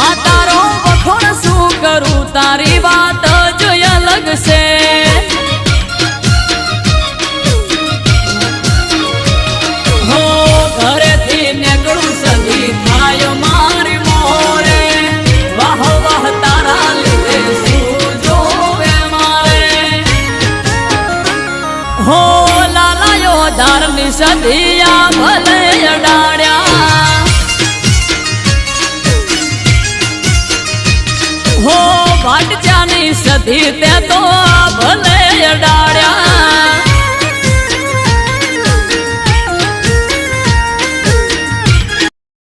માં તારો વખોણ શું કરું તારી વાત જ અલગ છે હો ઘરેથી નીકળું સદી થાય મારી મોરે વાહ વાહ તારા લીધે શું જોવે મારે હો લાલાયો ધારની સદિયા ભલે અડાડ્યા હો ભાટજાની સધી તે તો ભલે